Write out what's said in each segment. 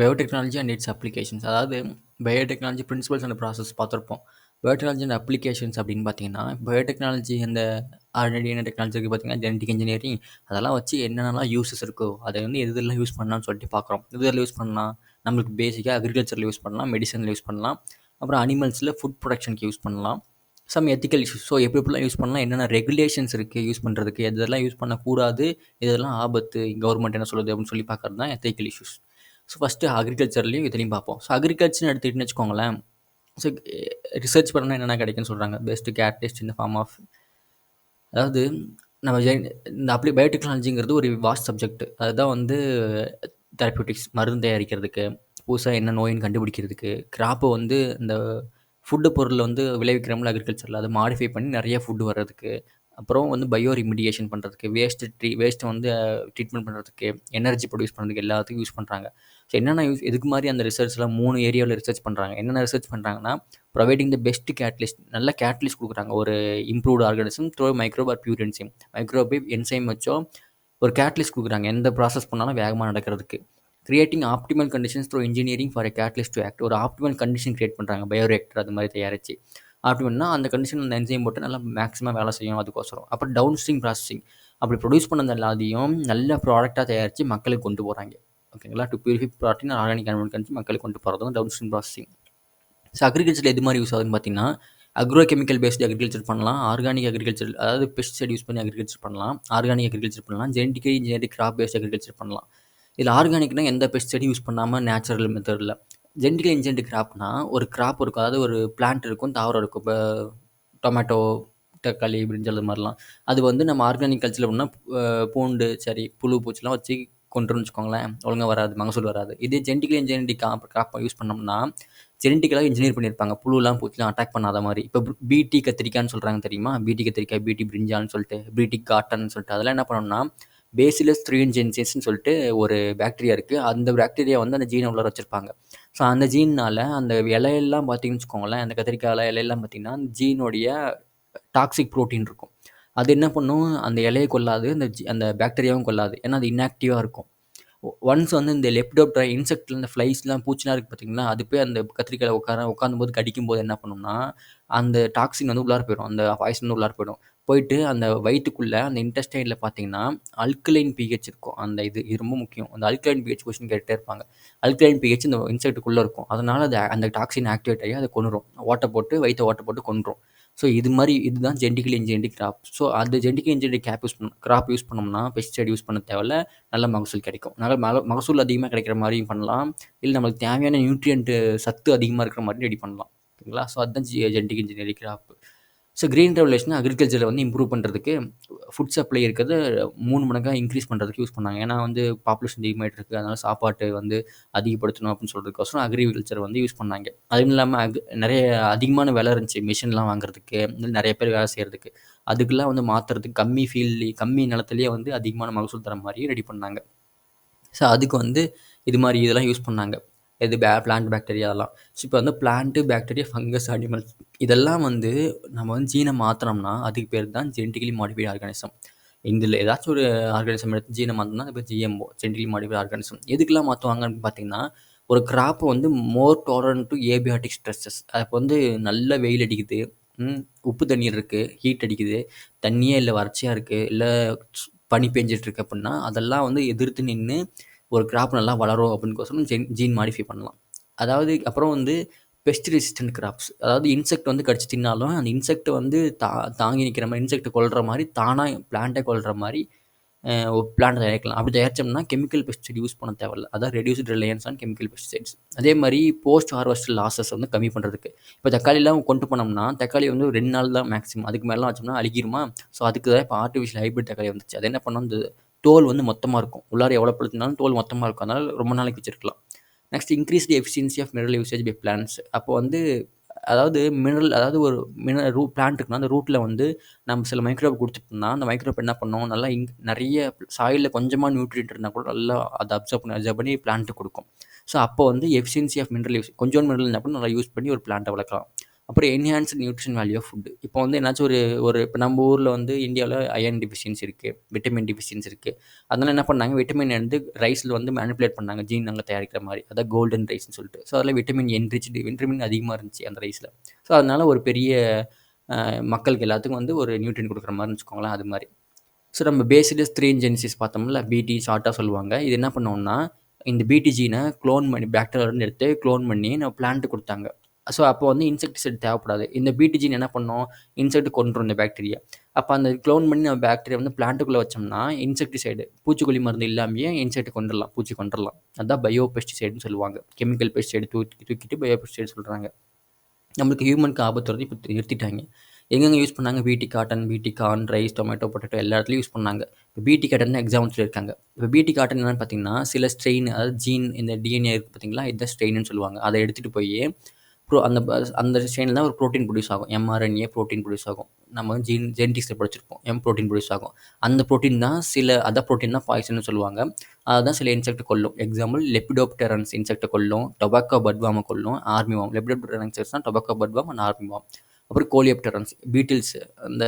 Biotechnology and it's applications. அதாவது biotechnology principles and process பார்த்துருப்போம். Biotechnology and applications அப்படின்னு பார்த்தீங்கன்னா, பயோடெக்னாலஜி அந்த ஆல்ரெடி என்ன டெக்னாலஜி இருக்குது பார்த்தீங்கன்னா, ஜெனடிக் இன்ஜினியரிங் அதெல்லாம் வச்சு என்னென்னலாம் யூஸஸ் இருக்கோ அதை வந்து எதெல்லாம் யூஸ் பண்ணலாம்னு சொல்லிட்டு பார்க்குறோம். எதில் யூஸ் பண்ணலாம்? நம்மளுக்கு பேசிக்காக அக்ரிகல்ச்சரில் யூஸ் பண்ணலாம், மெடிசனில் யூஸ் பண்ணலாம், அப்புறம் அனிமல்ஸில் ஃபுட் ப்ரொடக்ஷனுக்கு யூஸ் பண்ணலாம். Some ethical issues. ஸோ எப்படி எப்படிலாம் யூஸ் பண்ணலாம், என்னென்ன ரெகுலேஷன்ஸ் இருக்குது யூஸ் பண்ணுறதுக்கு, எதெல்லாம் யூஸ் பண்ணக்கூடாது, இதெல்லாம் ஆபத்து, கவர்மெண்ட் என்ன சொல்லுது அப்படின்னு சொல்லி பார்க்குறது தான் எத்திக்கல் இஷ்யூஸ். ஸோ ஃபஸ்ட்டு அக்ரிகல்ச்சர்லேயும் இதுலேயும் பார்ப்போம். ஸோ அக்ரிகல்ச்சர்னு எடுத்துக்கிட்டுன்னு வச்சுக்கோங்களேன். ஸோ ரிசர்ச் பண்ணால் என்னென்ன கிடைக்குன்னு சொல்கிறாங்க. பெஸ்ட்டு கேட்டலிஸ்ட் இந்த ஃபார்ம் ஆஃப், அதாவது நம்ம இந்த பயோடெக்னாலஜிங்கிறது ஒரு வாஸ்ட் சப்ஜெக்ட். அதுதான் வந்து தெரப்யூட்டிக்ஸ் மருந்து தயாரிக்கிறதுக்கு, புதுசாக என்ன நோயின்னு கண்டுபிடிக்கிறதுக்கு, கிராப்பை வந்து இந்த ஃபுட்டு பொருளை வந்து விளைவிக்கிறோம்ல அக்ரிகல்ச்சரில், அதை மாடிஃபை பண்ணி நிறைய ஃபுட்டு வர்றதுக்கு, அப்புறம் வந்து பயோ ரிமிடியேஷன் பண்ணுறதுக்கு, வேஸ்ட்டை வந்து ட்ரீட்மெண்ட் பண்ணுறதுக்கு, எனர்ஜி ப்ரொடியூஸ் பண்ணுறதுக்கு எல்லாத்துக்கும் யூஸ் பண்ணுறாங்க. ஸோ என்னென்ன எதுக்கு மாதிரி அந்த ரிசர்ச்லாம் 3 ஏரியாவில் ரிசர்ச் பண்ணுறாங்க. என்னென்ன ரிசர்ச் பண்ணுறாங்கன்னா, ப்ரொவைடிங் த பெஸ்ட் கேட்டலிஸ்ட், நல்ல கேட்டலிஸ்ட் கொடுக்குறாங்க. ஒரு improved organism through microbe or pure enzyme. Microbe enzyme வச்சோ ஒரு கேட்டலிஸ்ட் கொடுக்குறாங்க, எந்த ப்ராசஸ் பண்ணாலும் வேகமாக நடக்கிறதுக்கு. Creating optimal conditions through engineering for a catalyst to act. ஒரு ஆப்டிமல் கண்டிஷன் கிரியேட் பண்ணுறாங்க பயோரியாக்டர் அது மாதிரி தயாரிச்சு. ஆப்டிமல்னா அந்த கண்டிஷன் அந்த என்சைம் போட்டு நல்லா மேக்ஸிமம் வேலை செய்யும் அதுக்கோசரம். அப்புறம் டவுன் ஸ்ட்ரீம் ப்ராசஸிங், அப்படி ப்ரொடியூஸ் பண்ணது எல்லாத்தையும் நல்ல ப்ராடக்டாக தயாரித்து மக்களுக்கு கொண்டு போகிறாங்க. ஓகேங்களா? டு பியூரிஃபை ப்ராட்டீன் ஆர்கானிக் அனிமல் கண்டிச்சு மக்களுக்கு கொண்டு போகிறது தான் டவுன் ஸ்ட்ரீம் ப்ராசஸிங். ஸோ அக்ரிகல்ச்சரில் எது மாதிரி யூஸ் ஆகுதுன்னு பார்த்தீங்கன்னா, அக்ரோ கெமிக்கல் பேஸ்டு அக்ரிகல்ச்சர் பண்ணலாம், ஆர்கானிக் அக்ரிகல்ச்சர் அதாவது பெஸ்டிசைட் யூஸ் பண்ணி அக்ரிகல்ச்சர் பண்ணலாம், ஆர்கானிக் அக்ரிகல்ச்சர் பண்ணலாம், ஜெனடிக் கிராப் பேஸ்ட் அக்ரிகல்ச்சர் பண்ணலாம். இதில் ஆர்கானிக்னா எந்த பெஸ்டிசைடும் யூஸ் பண்ணாமல் நேச்சுரல் மெத்தடில். ஜெனடிக்கலி இன்ஜினியர்டு கிராப்னா ஒரு கிராப் இருக்கும், அதாவது ஒரு பிளான்ட் இருக்கும், தாவரம் இருக்கும். இப்போ டொமேட்டோ, தக்காளி, பிரிஞ்சால் அது மாதிரிலாம். அது வந்து நம்ம ஆர்கானிக் கல்ச்சரில் பண்ணால் பூண்டு சரி புழு பூச்சிலாம் வச்சு கொண்டுருன்னு வச்சுக்கோங்களேன், ஒழுங்காக வராது, மகசூல் வராது. இதே ஜெனடிக்கலி இன்ஜினியரிங் கிராப்பை யூஸ் பண்ணோம்னா ஜெனடிக்கலாக இன்ஜினியர் பண்ணியிருப்பாங்க, புழுலாம் பூச்சிலாம் அட்டாக் பண்ணாத மாதிரி. இப்போ பிடி கத்திரிக்கான்னு சொல்கிறாங்க தெரியுமா? பிடி கத்திரிக்காய், பிடி பிரிஞ்சால்னு சொல்லிட்டு, பிடி காட்டன் சொல்லிட்டு, அதெல்லாம் என்ன பண்ணணும்னா பேசிலஸ் த்ரீன்ஜென்சிஸ்ன்னு சொல்லிட்டு ஒரு பாக்டீரியா இருக்குது. அந்த பாக்டீரியா வந்து அந்த ஜீனை உள்ள வச்சுருப்பாங்க. ஸோ அந்த ஜீனால் அந்த இலையெல்லாம் பார்த்தீங்கன்னு வச்சுக்கோங்களேன், அந்த கத்திரிக்காய் இலையெல்லாம் பார்த்தீங்கன்னா அந்த ஜீனுடைய டாக்ஸிக் ப்ரோட்டீன் இருக்கும். அது என்ன பண்ணும், அந்த இலையை கொல்லாது, அந்த பாக்டீரியாவும் கொல்லாது. ஏன்னா அது இன்ஆக்டிவாக இருக்கும். ஒன்ஸ் வந்து இந்த லெப்டோப்டரா இன்செக்ட்ல இந்த ஃப்ளைஸ்லாம் பூச்சிலாம் இருக்குது பார்த்தீங்களா, அது போய் அந்த கத்திரிக்காயில உட்காந்தும்போது கடிக்கும்போது என்ன பண்ணும்னா, அந்த டாக்ஸின் வந்து உள்ளார போயிடும், அந்த பாய்சன் வந்து உள்ளார போயிடும். போயிட்டு அந்த வயித்துக்குள்ளே அந்த இன்டெஸ்டைனில் பார்த்தீங்கன்னா அல்கலைன் பிஹெச் இருக்கும். அந்த இது ரொம்ப முக்கியம். அந்த அல்கலைன் பிஹெச் கொஸ்டின் கேட்டே இருப்பாங்க. அல்கலைன் பிஹெச் இந்த இன்செக்ட்டுக்குள்ளே இருக்கும். அதனால் அது அந்த டாக்ஸின் ஆக்டிவேட் ஆகி அதை கொன்னுரும். வயிற்றை ஓட்டை போட்டு கொன்றும். ஸோ இதுதான் ஜெனடிக்கலி இன்ஜினியர்டு கிராப். ஸோ அந்த ஜெனடிக்கலி இன்ஜினியர்டு கிராப் யூஸ் பண்ணோம்னா பெஸ்டிசைட் யூஸ் பண்ண தேவையில்ல, நல்ல மகசூல் கிடைக்கும். மகசூல் அதிகமாக கிடைக்கிற மாதிரியும் பண்ணலாம், இல்லை நம்மளுக்கு தேவையான நியூட்ரியன்ட்டு சத்து அதிகமாக இருக்கிற மாதிரி ரெடி பண்ணலாம். ஓகேங்களா? ஸோ அதுதான் genetic engineering crop. So green revolution அக்ரிகல்ச்சரில் வந்து இம்ப்ரூவ் பண்ணுறதுக்கு, ஃபுட் சப்ளை இருக்கிறத 3 மடங்காக இன்க்ரீஸ் பண்ணுறதுக்கு யூஸ் பண்ணாங்க. ஏன்னா வந்து பாப்புலேஷன் அதிகமாகிட்டு இருக்குது, அதனால் சாப்பாட்டு வந்து அதிகப்படுத்தணும் அப்படின்னு சொல்கிறதுக்கோசரம் அக்ரிகல்ச்சர் வந்து யூஸ் பண்ணாங்க. அதுவும் இல்லாமல் நிறைய அதிகமான வேலை இருந்துச்சு மிஷின்லாம் வாங்குறதுக்கு, நிறைய பேர் வேலை செய்கிறதுக்கு. அதுக்கெல்லாம் வந்து மாற்றுறதுக்கு கம்மி நிலத்துலேயே வந்து அதிகமான மகசூல் தர மாதிரி ரெடி பண்ணாங்க. ஸோ அதுக்கு வந்து இது மாதிரி இதெல்லாம் யூஸ் பண்ணாங்க. இது பிளான்ட் பாக்டீரியா அதெல்லாம். ஸோ இப்போ வந்து பிளான்ட்டு, பாக்டீரியா, ஃபங்கஸ், அனிமல்ஸ் இதெல்லாம் வந்து நம்ம வந்து ஜீனை மாற்றினோம்னா அதுக்கு பேர் தான் ஜெனடிக்கலி மாடிஃபைடு ஆர்கானிசம். இதில் ஏதாச்சும் ஒரு ஆர்கானிசம் எடுத்து ஜீனை மாற்றினா அது பேர் ஜிஎம்ஓ, ஜெனடிக்கலி மாடிஃபைடு ஆர்கானிசம். எதுக்கெல்லாம் மாற்றுவாங்கன்னு பார்த்தீங்கன்னா, ஒரு கிராப்பை வந்து மோர் டாலரண்ட் டு ஏபியாட்டிக் ஸ்ட்ரெஸ்ஸஸ். அப்போ வந்து நல்ல வெயில் அடிக்குது, உப்பு தண்ணீர் இருக்குது, ஹீட் அடிக்குது, தண்ணியே இல்லை, வறட்சியாக இருக்குது, இல்லை பனி பெஞ்சிட்ருக்கு அப்படின்னா அதெல்லாம் வந்து எதிர்த்து நின்று ஒரு கிராப் நல்லா வளரும் அப்படின்னுக்கோசரம் ஜீன் மாடிஃபை பண்ணலாம். அதாவது அப்புறம் வந்து பெஸ்ட் ரெசிஸ்டன்ட் கிராப்ஸ், அதாவது இன்செக்ட் வந்து கடிச்சு தின்னாலும் அந்த இன்செக்ட்டை வந்து தாங்கி நிற்கிற மாதிரி, இன்செக்ட்டை கொல்ற மாதிரி, தானாக பிளான்ட்டை கொல்ற மாதிரி ஒரு பிளான்ட் தயாரிக்கலாம். அப்படி தயாரித்தோம்னா கெமிக்கல் பெஸ்டிசைட் யூஸ் பண்ண தேவையில்ல. அதான் reduced Reliance on chemical pesticides. அதே மாதிரி போஸ்ட் ஹார்வெஸ்ட் லாஸஸ் வந்து கம்மி பண்ணுறதுக்கு, இப்போ தக்காளிலாம் கொண்டு போனோம்னா தக்காளி வந்து 2 நாள் தான் மேக்ஸிமம், அதுக்கு மேலாம் வச்சோம்னா அழுகிருமா. ஸோ அதுக்கு தான் இப்போ ஆர்டிஃபிஷியல் ஹைபிரிட் தக்காளி வந்துச்சு. அது என்ன பண்ணோம், இந்த தோல் வந்து மொத்தமாக இருக்கும், உள்ளார எவ்வளோ பழுத்தினாலும் தோல் மொத்தமாக இருக்கும், அதனால் ரொம்ப நாளைக்கு வச்சிருக்கலாம். Next increase the efficiency of mineral usage by plants. அப்போ வந்து அதாவது ஒரு பிளான்ட் இருக்குன்னா அந்த ரூட்டில் வந்து நம்ம சில மைக்ரோப் கொடுத்துட்டோம்னா அந்த மைக்ரோப் என்ன பண்ணும், நல்லா நிறைய சாயிலில் கொஞ்சமாக நியூட்ரியன்ட் இருந்தால் கூட நல்லா அதை அப்சர்வ் பண்ணி பிளான்ட்டு கொடுக்கும். ஸோ அப்போ வந்து எஃபிஷியன்சி ஆஃப் மினரல் யூஸ், கொஞ்சோண்டு மினரல் இருந்தால் கூட நல்லா யூஸ் பண்ணி ஒரு பிளான்ட்டை வளர்க்கலாம். அப்புறம் enhanced nutrition value of food. இப்போ வந்து என்னாச்சும் ஒரு ஒரு இப்போ நம்ம ஊரில் வந்து இந்தியாவில் அயர்ன் டிஃபிஷியன்சி இருக்குது, விட்டமின் டிஃபிஷியன்சி இருக்குது. அதனால என்ன பண்ணாங்க, விட்டமின் வந்து ரைஸில் வந்து மேனிப்புலேட் பண்ணாங்க, ஜீன் நாங்கள் தயாரிக்கிற மாதிரி. அதான் கோல்டன் ரைஸ்ன்னு சொல்லிட்டு. ஸோ அதில் விட்டமின் என்ரிச்டு விட்டமின் அதிகமாக இருந்துச்சு அந்த ரைஸில். ஸோ அதனால ஒரு பெரிய மக்களுக்கு எல்லாத்துக்கும் வந்து ஒரு நியூட்ரியன் கொடுக்குற மாதிரின்னு வச்சுக்கோங்களேன், அது மாதிரி. ஸோ நம்ம பேசிடஸ் 3 ஜெனிசிஸ் பார்த்தோம்ல, பிடி ஷார்ட்டாக சொல்லுவாங்க. இது என்ன பண்ணோம்னா, இந்த பிடி ஜீனை க்ளோன் பண்ணி பாக்டீரியாவிலேருந்து எடுத்து க்ளோன் பண்ணி நம்ம பிளான்ட்டு கொடுத்தாங்க. ஸோ அப்போ வந்து இன்செக்டிசைட் தேவைப்படாது. இந்த பிடி ஜீன் என்ன பண்ணோம், இன்செக்ட் கொன்றும் இந்த பாக்டீரியா. அப்போ அந்த க்ளோன் பண்ணி நம்ம பாக்டீரியா வந்து பிளான்ட்டுக்குள்ளே வச்சோம்னா இன்செக்டிசைடு பூச்சிக்கொல்லி மருந்து இல்லாமையே இன்செக்ட் கொண்டுடலாம், பூச்சி கொண்டுடலாம். அதான் பயோ பெஸ்டிசைடுன்னு சொல்லுவாங்க. கெமிக்கல் பெஸ்டிசைடு தூக்கிட்டு பயோ பெஸ்டிசைடு சொல்கிறாங்க. நம்மளுக்கு ஹியூமனுக்கு ஆபத்து வருது, இப்போ நிறுத்திட்டாங்க. எங்கெங்கே யூஸ் பண்ணாங்க, பிடி காட்டன், பிடி கார்ன், ரைஸ், டொமேட்டோ, பொட்டேட்டோ எல்லா இடத்துலையும் யூஸ் பண்ணாங்க. இப்போ பிடி காட்டன் தான் எக்ஸாம்பிள் சொல்லியிருக்காங்க. இப்போ பிடி காட்டன் என்னென்னு பார்த்தீங்கன்னா, சில ஸ்ட்ரெயின், அதாவது ஜீன் இந்த டிஎன்ஏ இருக்குது பார்த்தீங்களா, இதுதான் ஸ்ட்ரெயின்னு சொல்லுவாங்க. அதை எடுத்துகிட்டு போய் அந்த அந்த ஸ்ட்ரெயினில் தான் ஒரு ப்ரோட்டீன் ப்ரொடியூஸ் ஆகும், எம்ஆர்என்ஏ ப்ரோட்டீன் ப்ரொடியூஸ் ஆகும். நம்ம ஜெனடிக்ஸில் படிச்சிருப்போம், ப்ரோட்டீன் ப்ரொடியூஸ் ஆகும். அந்த ப்ரோட்டீன் தான் ப்ரோட்டீன் தான் பாய்சன்னு சொல்லுவாங்க. அதுதான் சில இன்செக்ட் கொல்லும். எக்ஸாம்பிள் லெப்பிடோப்டெரன்ஸ் இன்செக்ட்டை கொல்லும், டொபாக்கோ பட்வாமை கொல்லும், ஆர்மி வார்ம். லெப்பிடோப்டெரன்ஸ் தான் tobacco budworm and armyworm. அப்புறம் கோலியோப்டெரன்ஸ் பீட்டில்ஸ், அந்த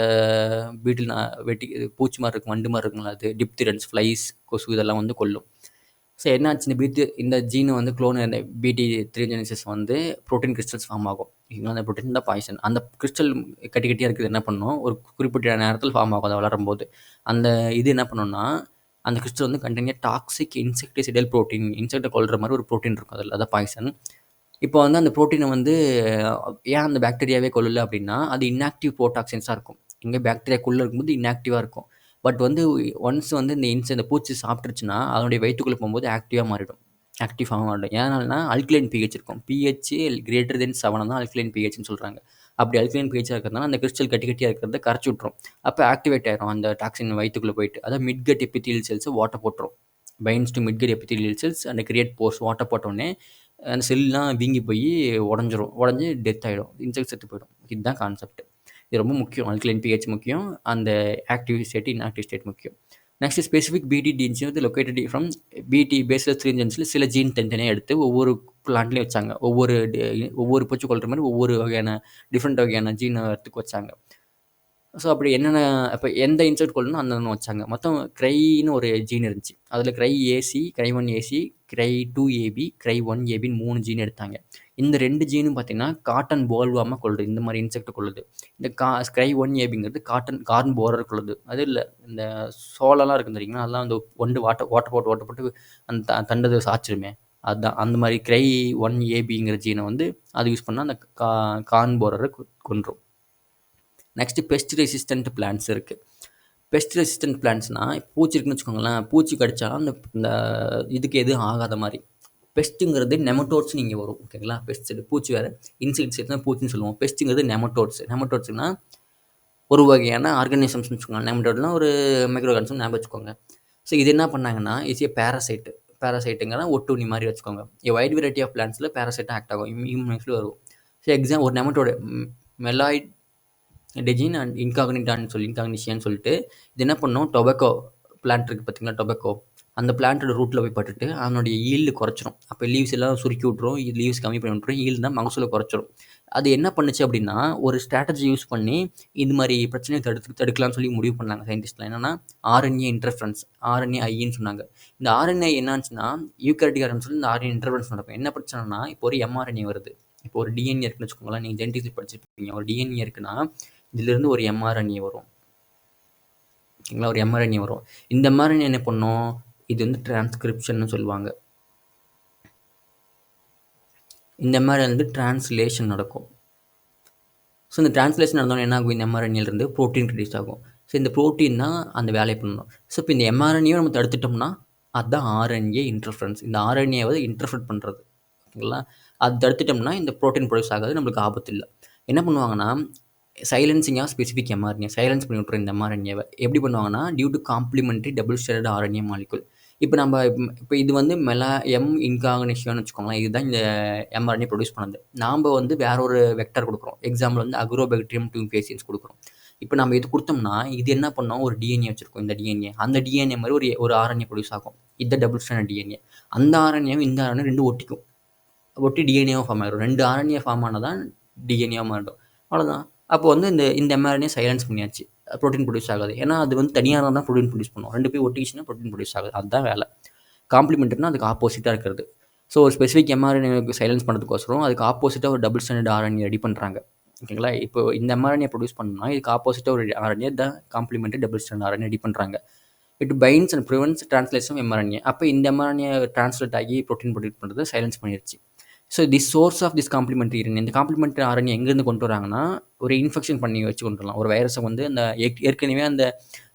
பீட்டில் வெட்டி பூச்சி மாதிரி இருக்கும், வண்டு மாதிரி இருக்குங்களா, அது டிப்திரன்ஸ், ஃப்ளைஸ், கொசு இதெல்லாம் வந்து கொல்லும். ஸோ என்னாச்சு, இந்த ஜீனை வந்து க்ளோன், இந்த பிடி 3 ஜெனிசிஸ் வந்து ப்ரோட்டீன் கிறிஸ்டல்ஸ் ஃபார்ம் ஆகும். அந்த ப்ரோட்டீன் தான் பாய்சன். அந்த கிறிஸ்டல் கட்டி கட்டியாக இருக்குது என்ன பண்ணும், ஒரு குறிப்பிட்ட நேரத்தில் ஃபார்ம் ஆகும். அதை வளரும்போது அந்த இது என்ன பண்ணணும்னா, அந்த கிறிஸ்டல் வந்து கண்டினியூ டாக்ஸிக் இன்செக்டிசைடல் ப்ரோட்டீன், இன்செக்டை கொல்ற மாதிரி ஒரு ப்ரோட்டீன் இருக்கும் அதில், அதான் பாய்சன். இப்போ வந்து அந்த ப்ரோட்டீனை வந்து ஏன் அந்த பாக்டீரியாவே கொல்லல அப்படின்னா, அது இன்ஆக்டிவ் ப்ரோடாக்சின்ஸாக இருக்கும். இங்கே பாக்டீரியாக்குள்ளே இருக்கும்போது இன்ஆக்டிவாக இருக்கும். பட் வந்து ஒன்ஸ் வந்து இந்த பூச்சி சாப்பிட்டுருச்சுன்னா அதனுடைய வயிற்றுக்குள்ளே போகும்போது ஆக்டிவாக மாறிடும், ஆக்டிவ் ஃபார்மாக மாறிடும். ஏன்னால்னா அல்கலைன் பிஹெச் இருக்கும், பிஹெச் கிரேட்டர் தென் 7 தான் அல்கலைன் பிஹெச்னு சொல்கிறாங்க. அப்படி அல்கலைன் பிஹெச்சாக இருக்கிறதுனால அந்த கிறிஸ்டல் கட்டி கட்டியாக இருக்கிறத கரைச்சி விட்ரும். அப்போ ஆக்டிவேட் ஆயிரும் அந்த டாக்ஸின் வயிற்றுக்குள்ளே போயிட்டு. அதாவது மிட்கட் எபித்தீலியல் செல்ஸ் வாட்டர் போட்டுரும், binds to midgut epithelial cells and create pores. Water போட்டோடனே அந்த செல்லாம் வீங்கி போய் உடஞ்சிரும், உடஞ்சி டெத் ஆகிடும், இன்செக்ட் செத்து போயிடும். இதுதான் கான்செப்ட். இது ரொம்ப முக்கியம். அல்கலைன் பிஹெச் முக்கியம், அந்த ஆக்டிவ் ஸ்டேட், இன்ஆக்டிவ் ஸ்டேட் முக்கியம். நெக்ஸ்ட் ஸ்பெசிஃபிக் பிடி ஜீன்ஸ் வந்து லொக்கேட்டட் ஃப்ரம் பிடி பேஸில் 3 ஜீன்ஸில் சில ஜீன் தனித்தனியாக எடுத்து ஒவ்வொரு பிளான்ட்லேயும் வச்சாங்க. ஒவ்வொரு பூச்சி கொள்கிற மாதிரி ஒவ்வொரு வகையான டிஃப்ரெண்ட் வகையான ஜீனை எடுத்துக்கு வச்சாங்க. ஸோ அப்படி என்னென்ன இப்போ எந்த இன்செக்ட் கொள்ளணும் அந்த வச்சாங்க. மொத்தம் க்ரைன்னு ஒரு ஜீன் இருந்துச்சு. அதில் cry AC, cry 1 AC, cry 2 AB, cry 1 ஏபின்னு 3 ஜீன் எடுத்தாங்க. இந்த 2 ஜீனும் பார்த்தீங்கன்னா காட்டன் போல்வாமாக கொள்ளுது, இந்த மாதிரி இன்செக்ட் கொள்ளுது. இந்த க்ரை 1 ஏபிங்கிறது கார்ன் போரர் கொள்ளுது. அது இல்லை, இந்த சோளம்லாம் இருக்கும் தெரியுங்களா, அதெல்லாம் வந்து ஓட்ட போட்டு அந்த தண்டதை சாய்ச்சிருமே, அதுதான். அந்த மாதிரி க்ரை 1 ஏபிங்கிற ஜீனை வந்து அது யூஸ் பண்ணால் அந்த கார்ன் போரரை கொன்றும். நெக்ஸ்ட்டு பெஸ்ட் ரெசிஸ்டன்ட் பிளான்ட்ஸ் இருக்குது. பெஸ்ட் ரெசிஸ்டன்ட் பிளான்ட்ஸ்னால் பூச்சி இருக்குன்னு வச்சுக்கோங்களேன், பூச்சி கடிச்சா அந்த இந்த இதுக்கு எதுவும் ஆகாத மாதிரி. பெஸ்ட்டுங்கிறது நெமட்டோட்ஸ் நீங்கள் வரும், ஓகேங்களா. பெஸ்ட் பூச்சி வேறு, இன்செக்டிசைட் தான் பூச்சின்னு சொல்லுவோம். பெஸ்ட்டுங்கிறது நெமட்டோட்ஸ்னால் ஒரு வகையான ஆர்கானிசம்ஸ்னு வச்சுக்கோங்க. நெமட்டோட்லாம் ஒரு மைக்ரோ ஆர்கானிசம் ஞாபகம் வச்சுக்கோங்க. ஸோ இது என்ன பண்ணாங்கன்னா ஈஸியாக பேராசைட்டுங்கிற ஒட்டுண்ணி மாதிரி வச்சுக்கோங்க. வைட் வெரைட்டி ஆஃப் பிளான்ட்ஸில் பேராசைட்டாக ஆக்ட் ஆகும், ஹியூமன்ஸில் வரும். ஸோ ஒரு நெமட்டோட மெலாய்ட் டெஜின் அண்ட் இன்காக்னிஷியான்னு சொல்லிட்டு இது என்ன பண்ணோம், டொபாக்கோ பிளான்ட் இருக்குது பார்த்தீங்களா, டொபாக்கோ அந்த பிளான்ட்டோட ரூட்டில் போய் பட்டுட்டு அதனுடைய ஈல்டு குறைச்சிரும். அப்போ லீவ்ஸ் எல்லாம் சுருக்கி விட்ரும், லீவ்ஸ் கம்மி பண்ணி விட்ரும், ஈல்டு தான் மகசூலை குறைச்சிரும். அது என்ன பண்ணுச்சு அப்படின்னா, ஒரு ஸ்ட்ராட்டஜி யூஸ் பண்ணி இது மாதிரி பிரச்சனையை தடுக்கலாம்னு சொல்லி முடிவு பண்ணாங்க சயின்டிஸ்ட்லாம். என்னென்னா ஆர்என்ஏ இன்டர்ஃபரன்ஸ், ஆர்என்ஏ ஐன்னு சொன்னாங்க. இந்த ஆர்என்ஏ என்னாச்சுன்னா யூகாரியோட்டிக் ஆர்என்ஏ இந்த ஆர்என்ஏ இன்டர்ஃபரன்ஸ் நடக்கும். என்ன பிரச்சனைனா, இப்போ ஒரு எம்ஆர்என்ஏ வருது, இப்போ ஒரு டிஎன்ஏ இருக்குன்னு வச்சுக்கோங்களேன், நீங்கள் ஜெனடிக்ஸ் படிச்சிருப்பீங்க. ஒரு டிஎன்ஏ இருக்குன்னா இதிலிருந்து ஒரு எம்ஆர்என்ஏ வரும், ஓகேங்களா. ஒரு எம்ஆர்என்ஏ வரும். இந்த எம்ஆர்என்ஏ என்ன பண்ணும், இது வந்து டிரான்ஸ்கிரிப்ஷன் சொல்லுவாங்க. இந்த எம்ஆர்என்ஏ வந்து டிரான்ஸ்லேஷன் நடக்கும். ஸோ இந்த டிரான்ஸ்லேஷன் நடந்தோன்னா என்ன ஆகும், இந்த எம்ஆர்என்ஏலேருந்து ப்ரோட்டீன் ரிலீஸ் ஆகும். ஸோ இந்த ப்ரோட்டீன் தான் அந்த வேலையை பண்ணணும். ஸோ இப்போ இந்த எம்ஆர்என்ஏவை நம்ம தடுத்துட்டோம்னா அதுதான் ஆர்என்ஏ இன்டர்ஃபரன்ஸ். இந்த ஆர்என்ஏவை இன்டர்ஃபெக்ட் பண்ணுறது, ஓகேங்களா. அது தடுத்துட்டோம்னா இந்த ப்ரோட்டீன் ப்ரொடியூஸ் ஆகாது, நம்மளுக்கு ஆபத்து இல்லை. என்ன பண்ணுவாங்கன்னா, silencing of specific mRNA, silence பண்ணி விட்ருவோம் இந்த எம்ஆர்என்ஏவை. எப்படி பண்ணுவாங்கன்னா, due to complementary double stranded RNA molecule. இப்போ இது வந்து இன்காக்னிஷியான்னு வச்சுக்கோங்களேன், இதுதான் இந்த எம்ஆர்என்ஏ ப்ரொடியூஸ் பண்ணுது. நாம் வந்து வேற ஒரு வெக்டர் கொடுக்குறோம். எக்ஸாம்பிள் வந்து அக்ரோபாக்டீரியம் டியூஃபேசியன்ஸ் கொடுக்குறோம். இப்போ நம்ம இது கொடுத்தோம்னா இது என்ன பண்ணோம், ஒரு டிஎன்ஏ வச்சுருக்கோம். இந்த டிஎன்ஏ அந்த டிஎன்ஏ மாதிரி ஒரு ஆர்என்ஏ ப்ரொடியூஸ் ஆகும். இது டபுள் ஸ்ட்ராண்டட் டிஎன்ஏ. அந்த ஆர்என்ஏவும் இந்த ஆர்என்ஏ ரெண்டும் ஒட்டி டிஎன்ஏவும் ஃபார்ம் ஆகிடும். 2 ஆர்என்ஏ ஃபார்ம் ஆனால் தான் டிஎன்ஏவா மாறிடும். அவ்வளோதான். அப்போ வந்து இந்த இந்த எம்ஆர்என்ஏ சைலன்ஸ் பண்ணியாச்சு. புரோட்டீன் ப்ரொடியூஸ் ஆகாது. ஏன்னா அது வந்து தனியா தான் புரோட்டீன் ப்ரொடியூஸ் பண்ணும். 2 போய் ஒட்டிக்கிச்சுன்னா புரோட்டீன் ப்ரொடியூஸ் ஆகாது. அதுதான் வேலை. காம்ப்ளிமெண்ட்ரினா அதுக்கு ஆப்போசிட்டா இருக்கிறது. ஸோ ஒரு ஸ்பெசிஃபிக் எம்ஆர்என்ஏக்கு சைலன்ஸ் பண்ணுறதுக்கோசரம் அதுக்கு ஆப்போசிட்டா ஒரு டபுள் ஸ்டாண்டர்ட் ஆர்என்ஏ ரெடி பண்ணுறாங்க. ஓகேங்களா? இப்போ இந்த எம்ஆர்என்ஏ ப்ரொடியூஸ் பண்ணணும்னா இதுக்கு ஆப்போசிட்டா ஒரு ஆர்என்ஏ தான் complementary double standard RNA ready பண்ணுறாங்க. It binds and prevents translation mRNA. அப்போ இந்த எம்ஆர்என்ஏ டிரான்ஸ்லேட் ஆகி புரோட்டீன் ப்ரொடியூஸ் பண்ணுறது சைலன்ஸ் பண்ணிருச்சு. So this source of this complementary RNA, இந்த காம்ப்ளிமெண்ட்ரி RNA எங்கேருந்து கொண்டு வராங்கன்னா, ஒரு இன்ஃபெக்ஷன் பண்ணி வச்சு கொண்டு வரலாம். ஒரு வைரஸை வந்து அந்த ஏற்கனவே அந்த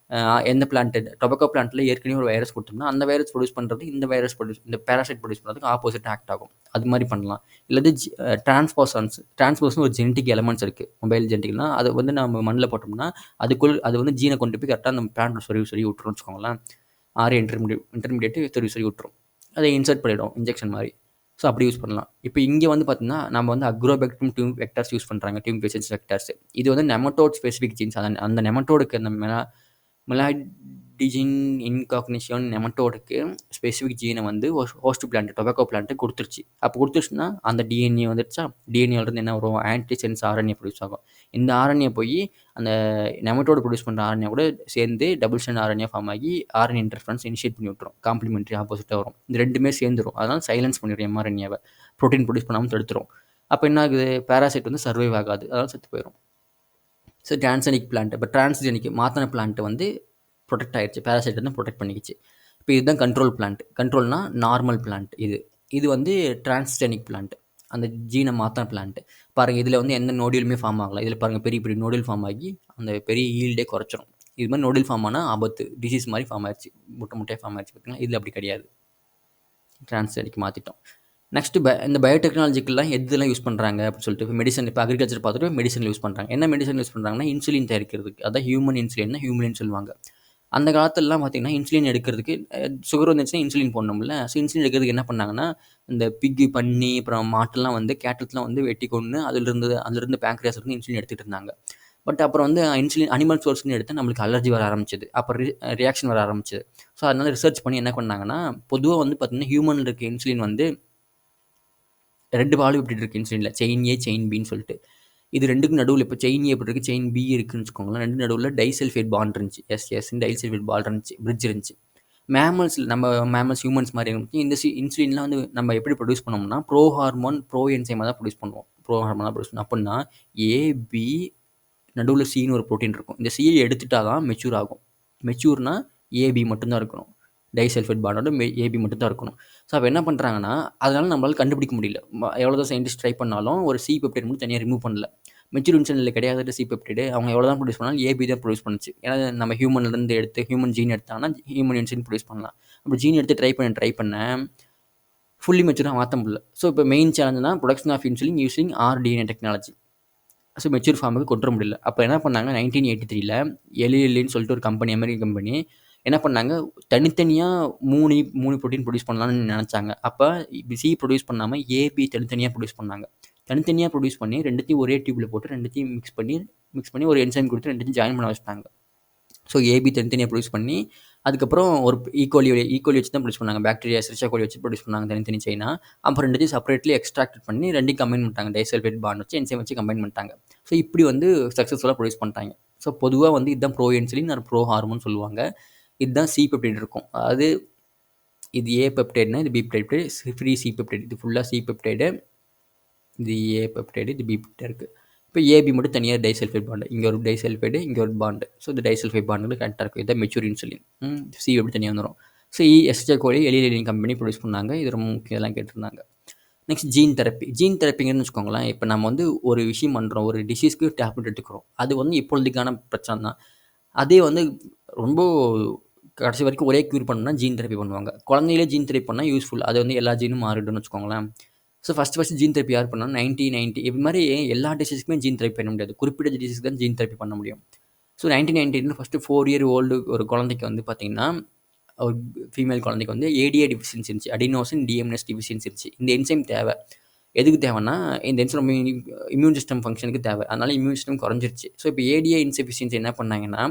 எந்த பிளான்ட் டொபாக்கோ பிளான்ட்ல ஏற்கனவே ஒரு வைரஸ் கொடுத்தோம்னா, அந்த வைரஸ் ப்ரொடியூஸ் பண்ணுறது இந்த பேராசைட் ப்ரொடியூஸ் பண்ணுறதுக்கு ஆப்போசிட் ஆக்ட் ஆகும். அது மாதிரி பண்ணலாம். இல்லது டிரான்ஸ்போசன் ஒரு ஜெனடிக் எலமெண்ட்ஸ் இருக்குது. மொபைல் ஜெனடிக்னா அதை வந்து நம்ம மண்ணில் போட்டோம்னா அது வந்து ஜீனை கொண்டு போய் கரெக்டாக அந்த பிளான்ட் சொல்லி விட்டுருன்னு வச்சுக்கோங்களேன். ஆறு இன்டர்மீடியேட் சொல்லி விட்டுரும். அதை இன்சர்ட் பண்ணிவிடும் இன்ஜெக்ஷன் மாதிரி. ஸோ அப்படி யூஸ் பண்ணலாம். இப்போ இங்கே வந்து பார்த்தீங்கன்னா நம்ம வந்து அக்ரோபேக்டிரம் டியூப் வெக்டர்ஸ் யூஸ் பண்ணுறாங்க. Tube basis vectors. இது வந்து நெமட்டோட் ஸ்பெசிஃபிக் ஜீன்ஸ். அந்த நெமட்டோடுக்கு அந்த மெலாடிஜின் இன்காக்னிஷன் நெமட்டோடுக்கு ஸ்பெசிஃபிக் ஜீனை வந்து ஹோஸ்ட் பிளான்ட் டொபாக்கோ பிளான்ட் கொடுத்துருச்சு. அப்போ கொடுத்துருச்சுன்னா அந்த டிஎன்ஏ வந்துடுச்சா, டிஎன்ஏலேருந்து என்ன வரும், ஆன்டிசென்ஸ் ஆர்என்ஏ ப்ரொடியூஸ் ஆகும். இந்த ஆர்என்ஏ போய் அந்த நெமட்டோடு ப்ரொடியூஸ் பண்ணுற ஆர்என்ஏ கூட சேர்ந்து டபுள் ஸ்டாண்ட் ஆர்என்ஏ ஃபார்ம் ஆகி ஆர்என்ஏ இன்டர்ஃபரன்ஸ் இனிஷியேட் பண்ணி விட்டுரும். காம்ப்ளிமெண்ட்ரி ஆப்போசிட்டாக வரும். இந்த ரெண்டுமே சேர்ந்துடும். அதனால் சைலன்ஸ் பண்ணிடும் எம்ஆர்என்ஏவை. ப்ரோட்டீன் ப்ரொடியூஸ் பண்ணாமல் தடுத்துரும். அப்போ என்ன ஆகுது, பேராசைட் வந்து சர்வைவ் ஆகாது. அதனால் செத்து போயிடும். ஸோ டிரான்ஸ்ஜெனிக் பிளான்ட், இப்போ டிரான்ஸ்ஜெனிக் மாற்றின பிளான்ட் வந்து ப்ரொடெக்ட் ஆகிடுச்சு. பேராசைட் வந்து ப்ரொடெக்ட் பண்ணிக்கிச்சு. இப்போ இதுதான் கண்ட்ரோல் பிளான்ட். கண்ட்ரோல்னா நார்மல் பிளான்ட். இது வந்து டிரான்ஸ்ஜெனிக் பிளான்ட், அந்த ஜீனை மாற்றின பிளான்ட். பாருங்கள், இதில் வந்து எந்த நோடியலுமே ஃபார்ம் ஆகலை. இதில் பாருங்கள் பெரிய பெரிய நோடியல் ஃபார்ம் ஆகி அந்த பெரிய ஈல்டே குறைச்சிரும். இது மாதிரி நோடியல் ஃபார்ம் ஆனால் ஆபத்து, டிசீஸ் மாதிரி ஃபார்ம் ஆயிடுச்சு, முட்டையாக ஃபார்ம் ஆயிடுச்சு. பார்த்தீங்கன்னா இதில் அப்படி கிடையாது. டிரான்ஸ்ஜெனிக் மாற்றிட்டோம். நெக்ஸ்ட்டு இந்த பயோடெக்னாலஜிக்கெல்லாம் எதுலாம் யூஸ் பண்ணுறாங்க அப்படின்னு சொல்லிட்டு, இப்போ மெடிசன், இப்போ அக்ரிகல்ச்சர் பார்த்துட்டு மெடிசன் யூஸ் பண்ணுறாங்க. என்ன மெடிசன் யூஸ் பண்ணுறாங்கன்னா, இன்சுலின் தயாரிக்கிறதுக்கு. அதான் ஹியூமன் இன்சுலின் சொல்லுவாங்க. அந்த காலத்துலலாம் பார்த்தீங்கன்னா இன்சுலின் எடுக்கிறதுக்கு சுகர் வந்துச்சுன்னா இன்சுலின் போடணும்ல. ஸோ இன்சுலின் எடுக்கிறதுக்கு என்ன பண்ணாங்கன்னா, இந்த பிக்கு, பன்னி, அப்புறம் மாட்டெல்லாம் வந்து கேட்டல்லாம் வந்து வெட்டி கொன்று அதிலிருந்து பேங்க்ரியாஸ் இருந்து இன்சுலின் எடுத்துகிட்டு இருந்தாங்க. பட் அப்புறம் வந்து இன்சுலின் அனிமல் சோர்ஸ்னு எடுத்து நம்மளுக்கு அலர்ஜி வர ஆரம்பிச்சது. அப்புறம் ரியாக்ஷன் வர ஆரம்பிச்சது. ஸோ அதனால ரிசர்ச் பண்ணி என்ன பண்ணாங்கன்னா, பொதுவாக வந்து பார்த்தீங்கன்னா ஹியூமனில் இருக்க இன்சுலின் வந்து 2 வால்வு எப்படி இருக்குது இன்சுலினில், செயின் ஏ, செயின் பின்னு சொல்லிட்டு. இது 2க்கும் நடுவில் இப்போ செயின் ஏ எப்படி இருக்குது, செயின் பி இருக்குன்னு வச்சுக்கோங்களேன். 2 நடுவில் டைசல்ஃபேட் பாண்ட் இருந்துச்சு. டைசல்ஃபேட் பாண்ட் இருந்துச்சு, பிரிட்ஜ் இருந்துச்சு. மேமல்ஸ் ஹியூமன்ஸ் மாதிரி இருந்துச்சு. இந்த இன்சுலின்லாம் வந்து நம்ம எப்படி ப்ரொடியூஸ் பண்ணோம்னா, ப்ரோ என்சைமாக தான் ப்ரொடியூஸ் பண்ணுவோம். அப்படின்னா ஏபி நடுவில் சின்னு ஒரு ப்ரோட்டீன் இருக்கும். இந்த சியை எடுத்துட்டா தான் மெச்சூர் ஆகும். மெச்சூர்னா ஏபி மட்டும்தான் இருக்கணும். டைசல்ஃபேட் பாண்டோட ஏபி மட்டும் தான் இருக்கணும். ஸோ அப்போ என்ன பண்ணுறாங்கன்னா, அதனால் நம்மளால் கண்டுபிடிக்க முடியல. எவ்வளோ தான் சயின்டிஸ்ட் ட்ரை பண்ணாலும் ஒரு சி பெப்டைட் மட்டும் தனியாக ரிமூவ் பண்ணல. மெச்சூர் இன்சுலினில் கிடையாது சி பெப்டைடு. அவங்க எவ்வளோ தான் ப்ரொடியூஸ் பண்ணாலும் ஏபி தான் ப்ரொடியூஸ் பண்ணுச்சு. ஏன்னா நம்ம ஹியூமன்லேருந்து எடுத்து ஹியூமன் ஜீன் எடுத்தாங்கன்னா ஹியூமன் இன்சுலின் ப்ரொடியூஸ் பண்ணலாம். அப்போ ஜீன் எடுத்து ட்ரை பண்ண ஃபுல்லி மெச்சூராக மாற்ற முடியல. ஸோ இப்போ மெயின் சேலஞ்சுனா production of insulin using rDNA technology. So mature ஃபார்முக்கு கொண்டு வர முடியல. அப்போ என்ன பண்ணாங்க, 1983ல் எலிலின்னு சொல்லிட்டு ஒரு கம்பெனி, அமெரிக்கன் கம்பெனி என்ன பண்ணாங்க, தனித்தனியாக மூணு ப்ரோட்டீன் ப்ரொடியூஸ் பண்ணலாம்னு நினச்சாங்க. அப்போ சி ப்ரொடியூஸ் பண்ணாமல் ஏபி தனித்தனியாக ப்ரொடியூஸ் பண்ணாங்க. தனித்தனியாக ப்ரொடியூஸ் பண்ணி ரெண்டுத்தையும் ஒரே டியூப்பில் போட்டு ரெண்டுத்தையும் மிக்ஸ் பண்ணி ஒரு என்சைம் கொடுத்து ரெண்டுத்தையும் ஜாயின் பண்ண வச்சுட்டாங்க. ஸோ ஏபி தனித்தனியாக ப்ரொடியூஸ் பண்ணி அதுக்கப்புறம் ஒரு ஈக்கோலி வச்சு தான் ப்ரொடியூஸ் பண்ணாங்க. பாக்டீரியா எஸ்ரிச்சா கோலி வச்சு ப்ரொடியூஸ் பண்ணாங்க தனி சைனா. அப்புறம் ரெண்டுத்தையும் செப்பரேட்லி எக்ஸ்ட்ராக்ட் பண்ணி ரெண்டையும் கம்பைன் பண்ணிட்டாங்க. டைசல்ஃபேட் பாண்ட் வச்சு என்சைம் வச்சு கம்பைன் பண்ணிட்டாங்க. ஸோ இப்படி வந்து சக்ஸஸ்ஃபுல்லாக ப்ரொடியூஸ் பண்ணிட்டாங்க. ஸோ பொதுவாக வந்து இதுதான் ப்ரோ இன்சுலின் ஒரு ப்ரோ ஹார்மோன் சொல்லுவாங்க. இதுதான் சி பெப்டைட் இருக்கும். அதாவது இது ஏ பெப்டைட்னா இது B peptide, free C peptide. இது ஃபுல்லாக சி பெப்டைடு, இது ஏ பெப்டைடு, இது பி பெப்டைடு இருக்குது. இப்போ ஏபி மட்டும் தனியாக டைசல்ஃபேட் பாண்டு, இங்கே ஒரு டைசல்ஃபேடு, இங்கே ஒரு பாண்டு. ஸோ இந்த டைசல்ஃபேட் பாண்டு கரெக்டாக இருக்கும். இதான் மெச்சூர் இன்சுலின். சி எப்படி தனியாக வந்துடும். ஸோ எஸ்ஜே கோலி எலிலின் கம்பெனி ப்ரொடியூஸ் பண்ணாங்க. இது ரொம்ப முக்கியம் கேட்டிருந்தாங்க. நெக்ஸ்ட் ஜீன் தெரப்பிங்கன்னு வச்சுக்கோங்களேன். இப்போ நம்ம வந்து ஒரு விஷயம் பண்ணுறோம், ஒரு டிசீஸ்க்கு டேப்லெட் எடுத்துக்கிறோம். அது வந்து இப்பொழுதுக்கான பிரச்சனை தான். அதே வந்து ரொம்ப கடைசி வரைக்கும் ஒரே க்யூர் பண்ணணும்னா ஜீன் தெரப்பி பண்ணுவாங்க. குழந்தையிலே ஜீன் தெரப்பி பண்ணால் யூஸ்ஃபுல். அது வந்து எல்லா ஜீனும் மாறிடும்னு வச்சுக்கோங்களேன். ஸோ ஃபஸ்ட்டு ஜீன் தெரப்பி யார் பண்ணால் 1990 இது மாதிரி எல்லா டிசீஸ்க்குமே ஜீன் தெரப்பி பண்ண முடியாது. குறிப்பிட்ட டிசீஸ்க்கு தான் ஜீன் தெரப்பி பண்ண முடியும். ஸோ 1990 ஃபஸ்ட்டு 4 இயர் ஓல்டு ஒரு குழந்தைக்கு வந்து பார்த்திங்கன்னா, ஒரு ஃபீமேல் குழந்தைக்கு வந்து ஏடிஏ டிஃபிஷியன்சி இருந்துச்சு. அடினோசின் டிஎம்எஸ் டிஃபிஷியன்சி இருந்துச்சு. இந்த என்சைம் தேவை. எதுக்கு தேவைன்னா, இந்த என்சைம் ரொம்ப இம்யூன் சிஸ்டம் ஃபங்க்ஷனுக்கு தேவை. அதனால் இம்யூன் சிஸ்டம் குறைஞ்சிருச்சு. ஸோ இப்போ ஏடிஏ இன்சஃபிஷியன்சி என்ன பண்ணாங்கன்னா,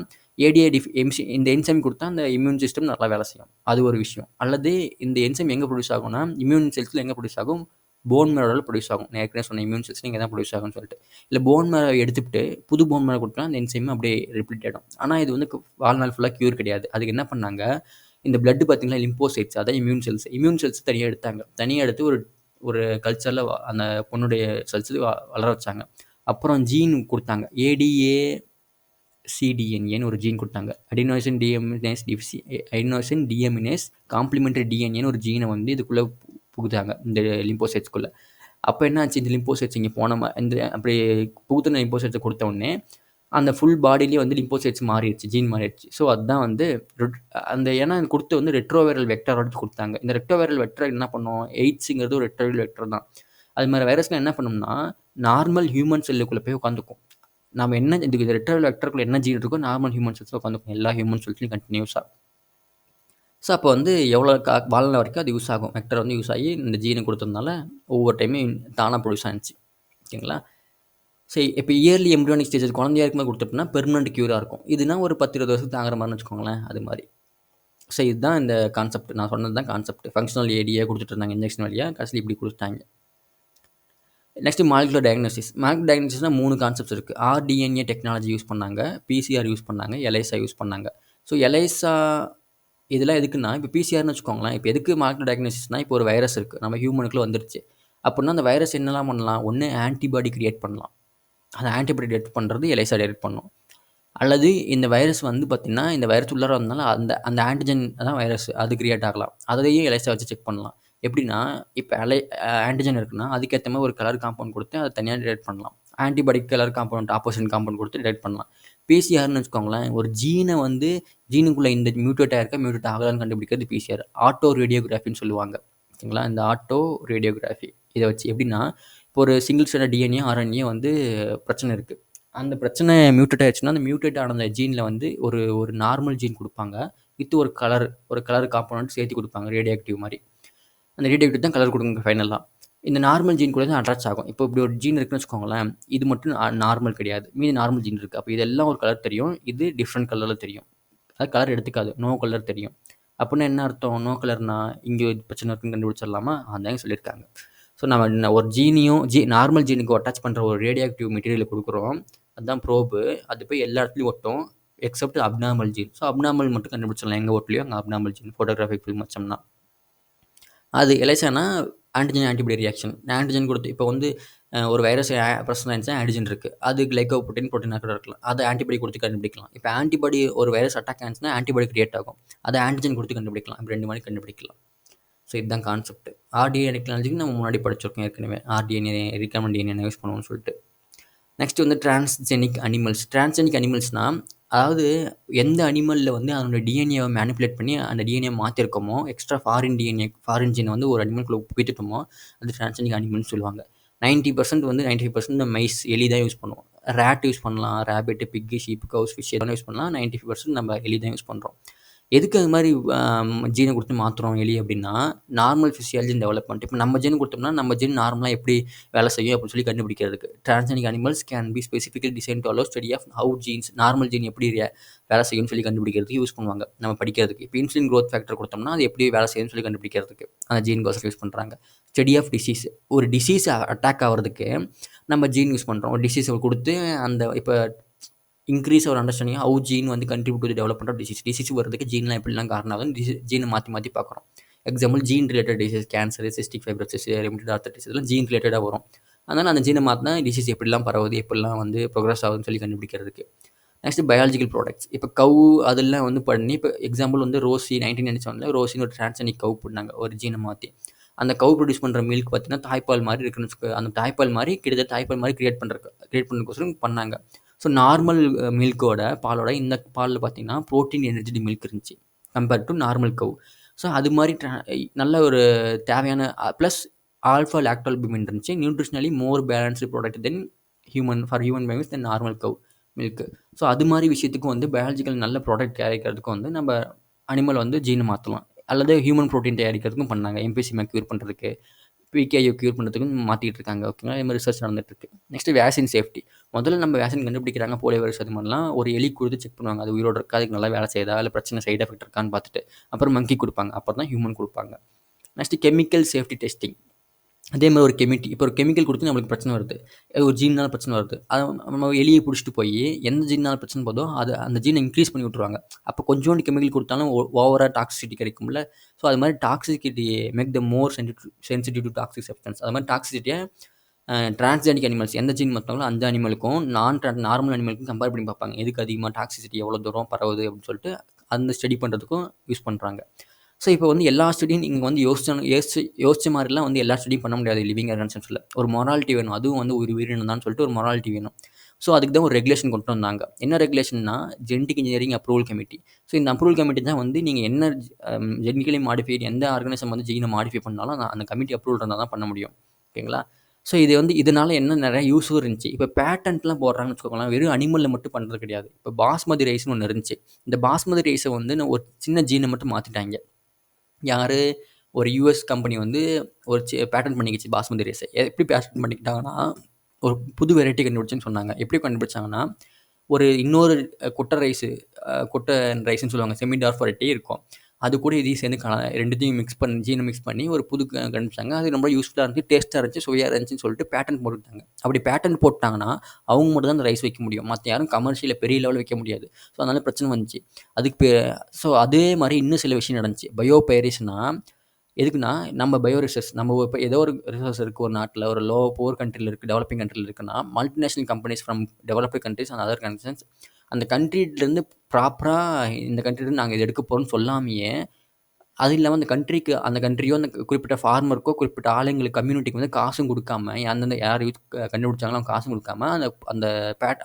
இந்த என்சைம் கொடுத்தா அந்த இம்யூன் சிஸ்டம் நல்லா வேலை செய்யும். அது ஒரு விஷயம். அல்லது இந்த என்சைம் எங்கே ப்ரொடியூஸ் ஆகும்னா, இம்யூன் செல்ஸில் எங்கே ப்ரொடியூஸ் ஆகும், போன் மேரோவில் ப்ரொடியூஸ் ஆகும். நான் ஏற்கனவே சொன்ன இம்யூன் செல்ஸ் இங்கே தான் ப்ரொடியூஸ் ஆகும்னு சொல்லிட்டு. இல்லை போன் மேரோ எடுத்துவிட்டு புது போன் மேரோ கொடுத்தா அந்த என்சைம் அப்படியே ரிப்பீட் ஆகிடும். ஆனால் இது வந்து வாழ்நாள் ஃபுல்லாக க்யூர் கிடையாது. அதுக்கு என்ன பண்ணாங்க, இந்த பிளட் பார்த்தீங்கன்னா லிம்போசைட்ஸ், அதான் இம்யூன் செல்ஸ் தனியாக எடுத்தாங்க. தனியாக எடுத்து ஒரு ஒரு கல்ச்சரில் அந்த பொண்ணுடைய செல்ஸ் வளர வச்சாங்க. அப்புறம் ஜீன் கொடுத்தாங்க. ADACDNAன்னு ஒரு ஜீன் கொடுத்தாங்க. அடினோசின் டிஎமினேஸ் காம்ப்ளிமெண்டரி டிஎன்ஏன்னு ஒரு ஜீனை வந்து இதுக்குள்ளே புகுத்தாங்க, இந்த லிம்போசைட்ஸ்குள்ளே. அப்போ என்ன ஆச்சு, இந்த லிம்போசைட்ஸ் இங்கே இந்த அப்படி புகுத்தின லிம்போசைட்ஸை கொடுத்த உடனே அந்த ஃபுல் பாடியிலேயே வந்து லிம்போசைட்ஸ் மாறிடுச்சு, ஜீன் மாறிடுச்சு. ஸோ அதுதான் வந்து அந்த ஏன்னா கொடுத்து வந்து ரெட்ரோவைரல் வெக்டரோட கொடுத்தாங்க. இந்த ரெட்ரோவைரல் வெக்டர் என்ன பண்ணும், எய்ட்ஸுங்கிறது ஒரு ரெட்ரோவைரல் வெக்டர் தான். அது மாதிரி வைரஸ்லாம் என்ன பண்ணோம்னா நார்மல் ஹியூமன் செல்லுக்குள்ளே போய் உட்காந்துக்கும். நம்ம என்ன இந்த ரெட்ரோவைரல் வெக்டருக்குள்ள என்ன ஜீன் இருக்கோ நார்மல் ஹியூமன் செல்ஸில் உட்காந்துக்கும், எல்லா ஹியூமன் செல்ஸ்லையும் கண்டினியூஸாக. ஸோ அப்போ வந்து எவ்வளோ வாழ்நாள் வரைக்கும் அது யூஸ் ஆகும், வெக்டர் வந்து யூஸ் ஆகி இந்த ஜீனை கொடுத்ததுனால ஒவ்வொரு டைமும் தானாக ப்ரொடியூஸ் ஆனிச்சு. ஓகேங்களா. சரி, இப்போ இயர்லி எம்ப்ரியானிக் ஸ்டேஜ் குழந்தையா இருக்கும்போது கொடுத்துட்டோம்னா பெர்மனெண்ட் க்யூராக இருக்கும். இதுனா ஒரு 10-20 வருஷத்துக்கு தாங்குற மாதிரின்னு வச்சுக்கோங்களேன், அது மாதிரி. ஸோ இதுதான் இந்த கான்செப்ட், நான் சொன்னது தான் கான்செப்ட். ஃபங்க்ஷனல் ஏடியாக கொடுத்துட்டு இருந்தாங்க இன்ஜெக்ஷன் வழியாக, கடைசியில் இப்படி கொடுத்துட்டாங்க. Next molecular diagnosis. மாலிகுலர் டயக்னோசிஸ்னால் 3 கான்செப்ட்ஸ் இருக்குது. ஆர்டிஎன்ஏ டெக்னாலஜி யூஸ் பண்ணாங்க, பிசிஆர் யூஸ் பண்ணாங்க, எலைசா யூஸ் பண்ணாங்க. ஸோ எலைசா இதெல்லாம் எதுக்குன்னா, இப்போ பிசிஆர்னு வச்சுக்கோங்களேன், இப்போ எதுக்கு மாலிகுலர் டயக்னோசிஸ்னால், இப்போ ஒரு வைரஸ் இருக்குது, நம்ம ஹியூமனுக்குள்ள வந்துருச்சு அப்படின்னா அந்த வைரஸ் என்னெல்லாம் பண்ணலாம், ஒன்று ஆன்டிபாடி கிரியேட் பண்ணலாம். அந்த ஆன்டிபாடி டிடெக்ட் பண்ணுறது எலைசா டிடெக்ட் பண்ணும். அல்லது இந்த வைரஸ் வந்து பார்த்திங்கன்னா, இந்த வைரஸ் உள்ளார வந்தனால அந்த அந்த ஆன்டிஜன் தான் வைரஸ், அது கிரியேட் ஆகலாம். அதையே எலைசா வச்சு செக் பண்ணலாம். எப்படின்னா, இப்போ ஆன்டிஜன் இருக்குன்னா அதுக்கேற்ற மாதிரி ஒரு கலர் காம்பவுண்ட் கொடுத்து அதை தனியாக டிடெக்ட் பண்ணலாம். Antibody colour compound opposite compound கொடுத்து டிடெக்ட் பண்ணலாம். பிசிஆர்னு வச்சுக்கோங்களேன், ஒரு ஜீனை வந்து ஜீனுக்குள்ளே இந்த மியூட்டேட் ஆகிருக்க மியூட்டேட் ஆகலான்னு கண்டுபிடிக்கிறது பிசிஆர். ஆட்டோ ரேடியோகிராஃபின்னு சொல்லுவாங்க. ஓகேங்களா. இந்த ஆட்டோ ரேடியோகிராஃபி இதை வச்சு எப்படின்னா, இப்போ ஒரு சிங்கிள் ஸ்டாண்டர்ட் டிஎன்ஏ ஆர்என்ஏ வந்து பிரச்சனை இருக்குது. அந்த பிரச்சனை மியூட்டேட் ஆயிடுச்சுன்னா அந்த மியூட்டேட் ஆன அந்த ஜீனில் வந்து ஒரு ஒரு நார்மல் ஜீன் கொடுப்பாங்க, வித் ஒரு கலர் காம்பவுண்ட் சேர்த்து கொடுப்பாங்க, ரேடியோ ஆக்டிவ் மாதிரி. அந்த ரேடியோ ஆக்டிவ் தான் கலர் கொடுங்க ஃபைனலாக. இந்த நார்மல் ஜீன் கூட தான் அட்டாச் ஆகும். இப்போ இப்படி ஒரு ஜீன் இருக்குன்னு வச்சுக்கோங்களேன், இது மட்டும் நார்மல் கிடையாது, மீதி நார்மல் ஜீன் இருக்குது. அப்போ இதெல்லாம் ஒரு கலர் தெரியும், இது டிஃப்ரெண்ட் கலரில் தெரியும். அது கலர் எடுத்துக்காது, நோ கலர் தெரியும். அப்படின்னா என்ன அர்த்தம், நோ கலர்னா இங்கே பிரச்சனை இருக்குன்னு கண்டுபிடிச்சிடலாமா, அதாங்க சொல்லியிருக்காங்க. ஸோ நம்ம ஒரு நார்மல் ஜீனுக்கு அட்டாச் பண்ணுற ஒரு ரேடியோ ஆக்டிவ் மெட்டீரியலை கொடுக்குறோம், அதுதான் ப்ரோபு. அது போய் எல்லா இடத்துலையும் ஒட்டும் except abnormal gene. So abnormal மட்டும் கண்டுபிடிச்சிடலாம், எங்கே ஒட்டலையோ அங்கே அப்நார்மல் ஜீன் ஃபோட்டோகிராஃபிக் ஃபில்ம் வச்சோம்னா. அது எலைசானா ஆன்டிஜன் ஆன்டிபாடி ரியாக்ஷன். ஆன்டிஜன் கொடுத்து இப்போ வந்து ஒரு வைரஸ் பிரச்சனை இருந்துச்சுன்னா ஆன்டிஜன் இருக்குது, அது கிளைகோப்ரோட்டீன் ப்ரோட்டீனாக கூட இருக்கலாம், அதை ஆன்டிபாடி கொடுத்து கண்டுபிடிக்கலாம். இப்போ ஆன்டிபாடி ஒரு வைரஸ் அட்டாக் ஆனிச்சுன்னா ஆன்டிபாடி கிரியேட் ஆகும், அதை ஆன்டிஜன் கொடுத்து கண்டுபிடிக்கலாம். இப்போ 2 மாதிரி கண்டுபிடிக்கலாம். ஸோ இதுதான் கான்செப்ட். ஆர்டிஎன்ஏ டெக்னாலஜிக்கு நம்ம முன்னாடி படிச்சிருக்கோம் ஏற்கனவே, ஆர்டிஎன்ஏ ரிகமெண்ட் டிஎன்ஏ யூஸ் பண்ணுவோம்னு சொல்லிட்டு. நெக்ஸ்ட் வந்து டிரான்ஸ்ஜெனிக் அனிமல்ஸ்னால், அதாவது எந்த அனிமலில் வந்து அதனோட டிஎன்ஏவை மேனிப்புலேட் பண்ணி அந்த டிஎன்ஏ மாற்றிருக்கோமோ, எக்ஸ்ட்ரா ஃபாரின் ஜீனை வந்து ஒரு அனிமலுக்குள்ள புகுத்திட்டோமோ, அது டிரான்ஸ்ஜெனிக் அனிமல்னு சொல்லுவாங்க. 90% வந்து 95% மைஸ் எலி தான் யூஸ் பண்ணுவோம். ரேட் யூஸ் பண்ணலாம், ரேபிட், பிக்கு, ஷீப், கவுஸ், ஃபிஷ் எதனா யூஸ் பண்ணலாம். 95% நம்ம எலி தான் யூஸ் பண்ணுறோம். எதுக்கு அது மாதிரி ஜீனை கொடுத்து மாற்றுறோம் எலி அப்படின்னா, நார்மல் ஃபிசியாலஜி டெவலப்மெண்ட். இப்போ நம்ம ஜீன் கொடுத்தோம்னா நம்ம ஜீன் நார்மலாக எப்படி வேலை செய்யும் அப்படின்னு சொல்லி கண்டுபிடிக்கிறதுக்கு. Transgenic animals can be specifically design to allow study of how genes normal gene எப்படி வேலை செய்யும்னு சொல்லி கண்டுபிடிக்கிறதுக்கு யூஸ் பண்ணுவாங்க, நம்ம படிக்கிறதுக்கு. இப்போ இன்சுலின் க்ரோத் ஃபேக்டர் கொடுத்தோம்னா அது எப்படி வேலை செய்யும்னு சொல்லி கண்டுபிடிக்கிறதுக்கு அந்த ஜீன் கோசம் யூஸ் பண்ணுறாங்க. ஸ்டடி ஆஃப் டிசீஸ், ஒரு டிசீஸ் அட்டாக் ஆகிறதுக்கு நம்ம ஜீன் யூஸ் பண்ணுறோம். ஒரு டிசீஸை கொடுத்து அந்த இப்போ இன்க்ரீஸ் ஒரு அண்டர்ஸ்டாண்டிங் ஹவு ஜீன் வந்து contribute to development of disease வரதுக்கு ஜீன்லாம் எப்படிலாம் காரணம் ஆகும், ஜீனை மாற்றி பார்க்குறோம். Example gene related disease, cancer, cystic fibrosis, rheumatoid arthritis, இதெல்லாம் ஜீன் ரிலேட்டடாக வரும். அதனால் அந்த ஜீனை மாற்றினா டிசீஸ் எப்படிலாம் பரவுது, எப்படிலாம் வந்து ப்ரோக்ரஸ் ஆகுதுன்னு சொல்லி கண்டுபிடிக்கிறதுக்கு. Next biological products. இப்போ கவு அதெல்லாம் வந்து பண்ணி, இப்போ எக்ஸாம்பிள் வந்து ரோசி 1997 ரோசின்னு ஒரு டிரான்ஸ்ஜெனிக் கவு பண்ணாங்க, ஒரு ஜீனை மாற்றி. அந்த கவு ப்ரொடியூஸ் பண்ணுற மில்க் பார்த்தீங்கன்னா தாய்ப்பால் மாதிரி இருக்குன்னு வச்சுக்கோ. அந்த தாய்ப்பால் மாதிரி கிட்டத்தட்ட தாய்ப்பால் மாதிரி கிரியேட் பண்ணுறதுக்கோசரம் பண்ணாங்க. ஸோ நார்மல் பாலோட இந்த பாலில் பார்த்தீங்கன்னா ப்ரோட்டீன் எனர்ஜி மில்க் இருந்துச்சு compared to normal cow. So அது மாதிரி நல்ல ஒரு தேவையான ப்ளஸ் ஆல்ஃபா லாக்டோல்புமின் இருந்துச்சு. Nutritionally more balanced product then human babies then normal cow milk. So அது மாதிரி விஷயத்துக்கும் வந்து பயாலஜிக்கல் நல்ல ப்ராடக்ட் தயாரிக்கிறதுக்கும் வந்து நம்ம அனிமல் வந்து ஜீனை மாற்றலாம். அல்லது ஹியூமன் ப்ரோட்டீன் தயாரிக்கிறதுக்கும் பண்ணாங்க, எம்பிசிமா க்யூர் பண்ணுறதுக்கு, பிகேஐ க்யூர் பண்ணுறதுக்கும் மாற்றிட்டு இருக்காங்க. ஓகேங்களா. இது மாதிரி ரிசர்ச் நடந்துட்டுருக்கு. Next vaccine safety. முதல்ல நம்ம வேக்சின் கண்டுபிடிக்கிறாங்க, போலியோ வைரஸ் அது மாதிரிலாம் ஒரு எலி கொடுத்து செக் பண்ணுவாங்க, அது உயிரோடு இருக்கா, அதுக்கு நல்லா வேலை செய்யுதா, இல்லை பிரச்சனை சைடு எஃபெக்ட் இருக்கான்னு பார்த்துட்டு அப்புறம் மங்கி கொடுப்பாங்க, அப்புறம் தான் ஹியூமன் கொடுப்பாங்க. Next chemical safety testing. அதே மாதிரி இப்போ ஒரு கெமிக்கல் கொடுத்து நம்மளுக்கு பிரச்சனை வருது. ஒரு ஜீன்னால பிரச்சனை வருது. அத நம்ம எலிய புடிச்சிட்டு போயி எந்த ஜீன்னால பிரச்சனை போதோ, அந்த ஜீன இன்கிரீஸ் பண்ணி விட்டுருவாங்க. அப்போ கொஞ்சோண்டு கெமிக்கல் குடுத்தாலும் ஓவரா டாக்ஸிசிட்டி கிடைக்கும்ல. ஸோ அது மாதிரி toxicity make them more sensitive to toxic substance. அது மாதிரி டாக்ஸிசிட்டிய டிரான்ஸ்ஜெனிக் அனிமல்ஸ் எந்த ஜீன் மாத்துனாங்களோ அந்த அனிமலுக்கும், நார்மல் அனிமலுக்கும் கம்பேர் பண்ணி பார்ப்பாங்க. எதுக்கு அதிகமா டாக்ஸிசிட்டி எவ்வளோ தூரம் பரவுது அப்படின்னு சொல்லிட்டு, அந்த ஸ்டடி பண்ணுறதுக்கும் யூஸ் பண்ணுறாங்க. ஸோ இப்போ வந்து எல்லா ஸ்டடியும் நீங்க வந்து யோசிச்ச மாதிரிலாம் வந்து எல்லா ஸ்டடியும் பண்ண முடியாது லிவிங் ஆர்கானிசம்ஸ்ல. ஒரு மொராலிட்டி வேணும். அதுவும் வந்து ஒரு உயிரினம் தான் சொல்லிட்டு ஒரு மொராலிட்டி வேணும். ஸோ அதுக்கு தான் ஒரு ரெகுலேஷன் கொண்டு வந்தாங்க. என்ன ரெகுலேஷன்னா, genetic engineering approval committee. So இந்த அப்ரூவல் கமிட்டி தான் வந்து நீங்க என்ன ஜெனடிக்கலி மாடிஃபைட் எந்த ஆர்கானிசம் வந்து ஜீனை மாடிஃபை பண்ணாலும் அந்த கமிட்டி அப்ரூவல் இருந்தால் தான் பண்ண முடியும். ஓகேங்களா? ஸோ இது வந்து இதனால என்ன நிறைய யூஸும் இருந்துச்சு. இப்போ பேட்டன்ட்லாம் போடுறாங்கன்னு வச்சுக்கோங்களேன், வெறும் அனிமல்ல மட்டும் பண்ணுறது கிடையாது. இப்போ பாஸ்மதி ரைஸ்னு ஒன்று இருந்துச்சு. இந்த பாஸ்மதி ரைஸை வந்து ஒரு சின்ன ஜீனை மட்டும் மாற்றிட்டாங்க. யாரு? ஒரு யுஎஸ் கம்பெனி வந்து ஒரு பேட்டர்ன் பண்ணிக்கிச்சு பாஸ்மதி ரைஸை. எப்படி பேட்டர்ன் பண்ணிக்கிட்டாங்கன்னா, ஒரு புது வெரைட்டி கண்டுபிடிச்சேன்னு சொன்னாங்க. எப்படி கண்டுபிடிச்சாங்கன்னா, ஒரு இன்னொரு கொட்டை ரைஸு கொட்டை ரைஸ்ன்னு சொல்லுவாங்க. செமி டார்க் வெரைட்டி இருக்கும். அது கூட இதையும் சேர்ந்து 2த்தையும் மிக்ஸ் பண்ணி ஜீனை மிக்ஸ் பண்ணி ஒரு புது கண்டுபிடிச்சாங்க. அது ரொம்ப யூஸ்ஃபுல்லாக இருந்துச்சு, டேஸ்ட்டாக இருந்துச்சு, சுவையாக இருந்துச்சுன்னு சொல்லிட்டு பேட்டர்ன் போட்டுட்டாங்க. அப்படி பேட்டர்ன் போட்டாங்கன்னா, அவங்க மட்டும் தான் அந்த ரைஸ் வைக்க முடியும். மற்ற யாரும் கமர்ஷியலில் பெரிய லெவலில் வைக்க முடியாது. ஸோ அதனால பிரச்சனை வந்துச்சு. அதுக்கு ஸோ அதே மாதிரி இன்னும் சில விஷயம் நடந்துச்சு. பயோ பைரசினா எதுக்குன்னா, நம்ம பயோ ரிசர்ச் நம்ம இப்போ ஏதோ ஒரு ரிசோர்ஸ் இருக்குது ஒரு நாட்டில், ஒரு புவர் கண்ட்ரியில் இருக்குது, டெவலப்பிங் கண்ட்ரியில் இருக்குன்னா, multinational companies from developed countries and other countries அந்த கண்ட்ரிலேருந்து ப்ராப்பராக இந்த கண்ட்ரிலேருந்து நாங்கள் இதை எடுக்க போகிறோம்னு சொல்லாமையே, அது இல்லாமல் அந்த கண்ட்ரியோ அந்த குறிப்பிட்ட ஃபார்மருக்கோ குறிப்பிட்ட ஆளுங்களுக்கு கம்யூனிட்டிக்கு வந்து காசும் கொடுக்காம அந்தந்த யார் கண்டுபிடிச்சாங்களோ அவங்க காசும் கொடுக்காம அந்த அந்த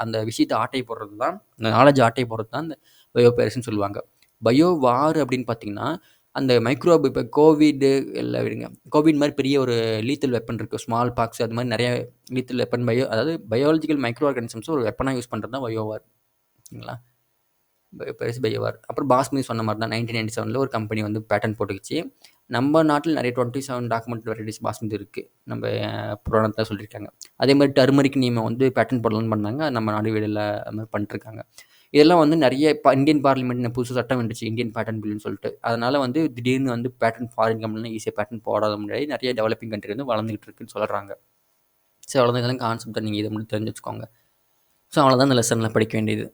அந்த விஷயத்தை ஆட்டை போடுறது தான், அந்த நாலேஜ் ஆட்டை போடுறது தான் இந்த பயோ பைரசின்னு சொல்லுவாங்க. பயோ வார் அப்படின்னு பார்த்தீங்கன்னா, அந்த மைக்ரோப் இப்போ கோவிடு இல்லை விடுங்க, கோவிட் மாதிரி பெரிய ஒரு லீத்தல் வெப்பன் இருக்குது, ஸ்மால் பாக்ஸ் அது மாதிரி நிறைய லீத்தல் வெப்பன் அதாவது பயாலஜிக்கல் மைக்ரோ ஆர்கானிசம்ஸ் ஒரு வெப்பனாக யூஸ் பண்ணுறது தான் பயோ வார். ஓகேங்களா? பெருசு பையவார். அப்புறம் பாஸ்மதி சொன்ன மாதிரி தான் 1997 ஒரு கம்பெனி வந்து பேட்டன் போட்டுக்கிச்சு. நம்ம நாட்டில் நிறைய 27 டாக்குமெண்ட் வெரைட்டிஸ் பாஸ்மதி இருக்குது. நம்ம புராணத்தில் சொல்லியிருக்காங்க. அதே மாதிரி டர்மரிக் நீமை வந்து பேட்டன் போடலான்னு பண்ணாங்க. நம்ம நாடு வீடில் அது மாதிரி பண்ணிட்டுருக்காங்க. இதெல்லாம் வந்து நிறைய இந்தியன் பார்லிமெண்ட் புதுசு சட்டம் வந்துச்சு, இந்தியன் பேட்டன் பில்லுன்னு சொல்லிட்டு. அதனால் வந்து திடீர்னு வந்து பேட்டன் ஃபாரின் கம்பெனிலாம் ஈஸியாக பேட்டன் போடாத முன்னாடி நிறைய டெவலப்பிங் கண்ட்ரி வந்து வளர்ந்துகிட்டு இருக்குன்னு சொல்கிறாங்க. ஸோ அவ்வளோதான், இதெல்லாம் கான்செப்டை நீங்கள் இதை மட்டும் தெரிஞ்சு வச்சுக்கோங்க. ஸோ அவ்வளோதான் இந்த லெசனில் படிக்க வேண்டியது.